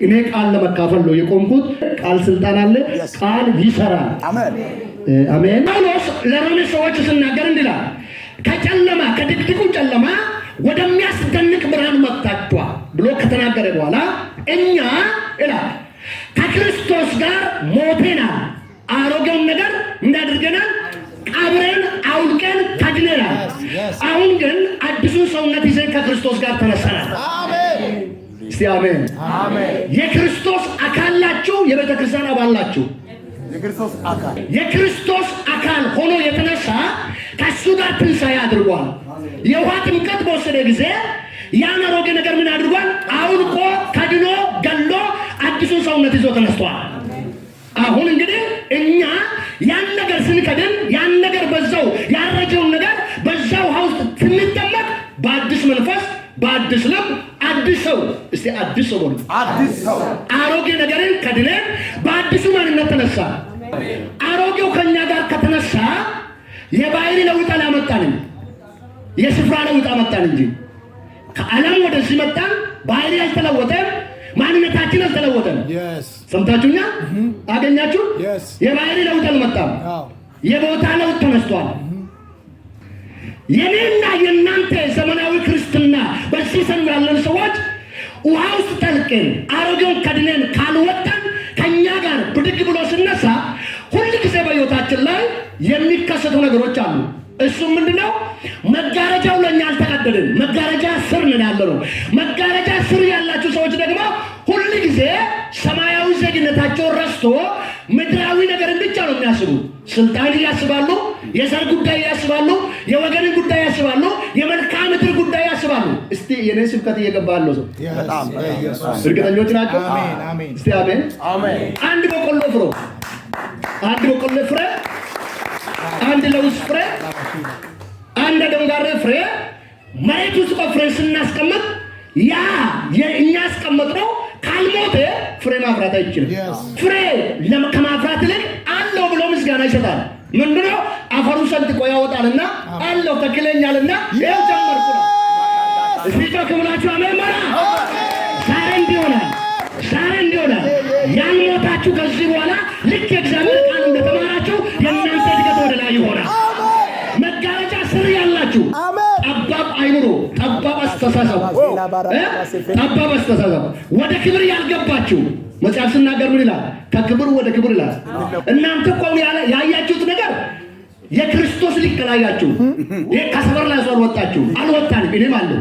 እኔ ቃል ለመካፈል ነው የቆምኩት። ቃል ስልጣን አለ፣ ቃል ይሰራል። አሜን አሜን። ጳውሎስ ለሮሜ ሰዎች ሲናገር እንዲላል ከጨለማ ከድቅድቁ ጨለማ ወደሚያስደንቅ ብርሃን መጣችኋል ብሎ ከተናገረ በኋላ እኛ ይላል ከክርስቶስ ጋር ሞተናል፣ አሮጌውን ነገር እንዳድርገናል ቀብረን አውልቀን ታድነናል። አሁን ግን አዲሱን ሰውነት ይዘን ከክርስቶስ ጋር ተነሳናል። አሜን እስቲ አሜን አሜን። የክርስቶስ አካል ናችሁ፣ የቤተ ክርስቲያን አባል ናችሁ። የክርስቶስ አካል ሆኖ የተነሳ ከሱ ጋር ትንሣኤ አድርጓል። የውሃ ጥምቀት በወሰደ ጊዜ ያን አሮጌ ነገር ምን አድርጓል? አውልቆ ከድኖ ገሎ አዲሱን ሰውነት ይዞ ተነስቷል። አሁን እንግዲህ እኛ ያን ነገር ስንከድን ያን ነገር በዛው ያረጀውን ነገር በዛው ውሃ ውስጥ ስንጠመቅ በአዲስ መንፈስ በአዲስ ልብ አዲስ ሰው እስቲ አዲስ ሰው ነው። አዲስ ሰው አሮጌ ነገርን ከድነን በአዲሱ ማንነት ተነሳ። አሮጌው ከኛ ጋር ከተነሳ የባህሪ ለውጥ አላመጣንም፣ የስፍራ ለውጥ አመጣን እንጂ ከዓለም ወደዚህ መጣን። ባህሪ አልተለወጠም፣ ማንነታችን አልተለወጠም። ሰምታችሁኛ? አገኛችሁ? የባህሪ ለውጥ አልመጣም፣ የቦታ ለውጥ ተነስቷል። የኔና የእናንተ ዘመናዊ ክርስትና በዚህ ሰው ያለን ሰዎች ውሃ ውስጥ ጠልቀን አሮጌውን ከድነን ካልወጣን ከኛ ጋር ብድግ ብሎ ሲነሳ ሁሉ ጊዜ በሕይወታችን ላይ የሚከሰቱ ነገሮች አሉ። እሱም ምንድነው? መጋረጃው ለኛ አልተቀደደም። መጋረጃ ስር ነን ያለነው። መጋረጃ ስር ያላችሁ ሰዎች ደግሞ ሁሉ ጊዜ ሰማያዊ ዜግነታቸውን ረስቶ ምድራዊ ነገርን ብቻ ነው የሚያስቡ። ስልጣን ያስባሉ፣ የዘር ጉዳይ ያስባሉ፣ የወገን ጉዳይ ያስባሉ፣ የመልካም ምድር ጉዳይ ያስባሉ። እስቲ የኔ ስብከት እየገባለው ሰው በጣም እርግጠኞች ናቸው? አሜን። እስቲ አሜን። አንድ በቆሎ ፍሬ፣ አንድ ለውዝ ፍሬ፣ አንድ ደንጋሬ ፍሬ መሬት ውስጥ ቆፍረን ስናስቀምጥ ያ የእኛ ያስቀመጥነው ካልሞተ ፍሬ ማፍራት አይችልም። ፍሬ ከማፍራት ይልቅ አለው ብሎ ምስጋና ይሰጣል። ምንድነው? አፈሩ ሰንጥቆ ያወጣልና አለው ተክለኛልና ይኸው ጀመርኩ ነው። እስቲ ጮክ ብላችሁ አሜን በሉ። ዛሬ እንዲሆናል ያልሞታችሁ ከዚህ በኋላ ልክ የእግዚአብሔር ቃል እንደተማራችሁ የእናንተ እድገት ወደ ላይ ይሆናል። መጋረጃ ስር ያላችሁ ጠባብ አይምሮ፣ ጠባብ አስተሳሰብ ወደ ክብር ያልገባችሁ መጽሐፍ ሲናገር ምን ይላል? ከክብር ወደ ክብር ይላል። እናንተ እኮ ያያችሁት ነገር የክርስቶስ ሊቀላያችሁ ከሰፈር ላይ አልወጣችሁ አልወጣንም። እኔም አለው።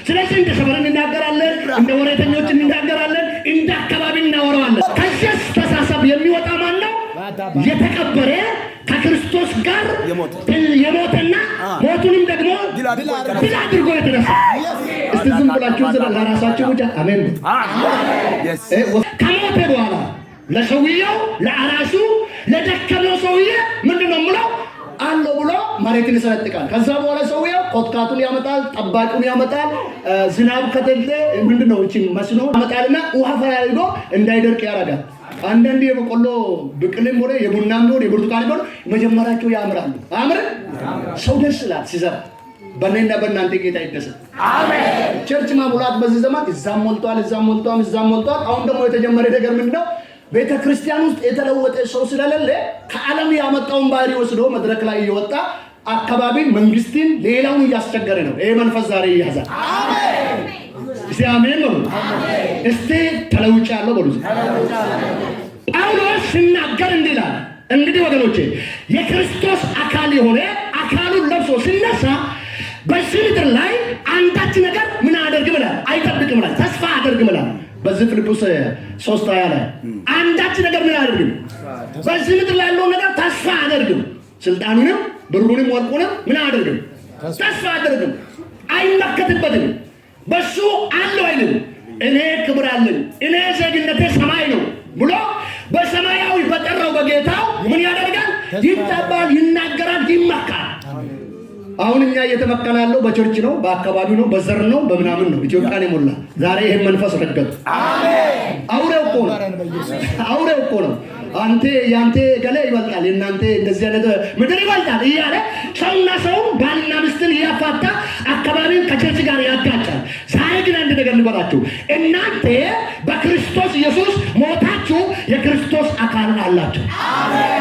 ስለዚህ እንደ ሰፈር እንናገራለን፣ እንደ ወሬተኞች እንናገራለን፣ እንደ አካባቢ እናወራዋለን። ከዚህ አስተሳሰብ የሚወጣ ማን ነው? የተቀበረ ከክርስቶስ ጋር የሞተና ሞቱንም ደግሞ ድል አድርጎ የተነሳ። እስቲ ዝም ብላችሁ ለራሳችሁ ብቻ አሜን። ከሞተ በኋላ ለሰውየው ለአራሱ ለደከመው ሰውዬ ምንድነው የምለው አለው ብሎ መሬትን ይሰነጥቃል። ከዛ በኋላ ሰውየው ኮትካቱን ያመጣል፣ ጠባቂውን ያመጣል። ዝናብ ከሌለ ምንድነው እቺ መስኖ ያመጣልና ውሃ ፈራይዶ እንዳይደርቅ ያደርጋል። አንዳንድ የበቆሎ ብቅልም ሆነ የቡናም ሆነ የብርቱካን ሆነ መጀመሪያቸው ያምራሉ። ሰው ደስ ይላል ሲዘራ። በእኔና በእናንተ ጌታ ይደሰት። አሜን። ቸርች ማሙላት በዚህ ዘመን እዛም ሞልቷል፣ እዛም ሞልቷል። አሁን ደግሞ የተጀመረ ነገር ምንድነው? ቤተ ክርስቲያን ውስጥ የተለወጠ ሰው ስለሌለ ከዓለም ያመጣውን ባህሪ ወስዶ መድረክ ላይ እየወጣ አካባቢ መንግስትን ሌላውን እያስቸገረ ነው። ይሄ መንፈስ ዛሬ ይያዛል። አሜን። እስቲ አሜን በሉ። እስቲ ተለውጫለሁ በሉ። ጳውሎስ ሲናገር እንዲህ ይላል፣ እንግዲህ ወገኖቼ የክርስቶስ አካል የሆነ አካሉን ለብሶ ሲነሳ በዚህ ምድር ላይ አንዳች ነገር ምን አደርግም ይላል? አይጠብቅም ይላል፣ ተስፋ አደርግም ይላል። በዚህ ፊልጵስዩስ 3:20 ላይ አንዳች ነገር ምን አደርግም? በዚህ ምድር ላይ ያለው ነገር ተስፋ አደርግም። ስልጣኑንም ብሩንም ወርቁንም ምን አደርግም? ተስፋ አደርግም። አይመከትበትም። በሱ አለው አይልም። እኔ ክብር አለኝ፣ እኔ ዜግነቴ ሰማይ ነው ብሎ በሰማያዊ በጠራው በጌታው ምን ያደርጋል? ይጠባል፣ ይናገራል፣ ይመካል። አሁን እኛ እየተመከለ ያለው በቸርች ነው፣ በአካባቢው ነው፣ በዘር ነው፣ በምናምን ነው። ኢትዮጵያን የሞላ ዛሬ ይሄን መንፈስ ረገጡ። አሜን። አውሬው እኮ ነው። አንተ ያንተ ገለ ይበልጣል፣ የናንተ እንደዚህ አይነት ምድር ይበልጣል እያለ ሰውና ሰው ባልና ሚስትን እያፋታ አካባቢን ከቸርች ጋር ያጋጫል። ዛሬ ግን አንድ ነገር ልበላችሁ፣ እናንተ በክርስቶስ ኢየሱስ ሞታችሁ የክርስቶስ አካል አላችሁ። አሜን።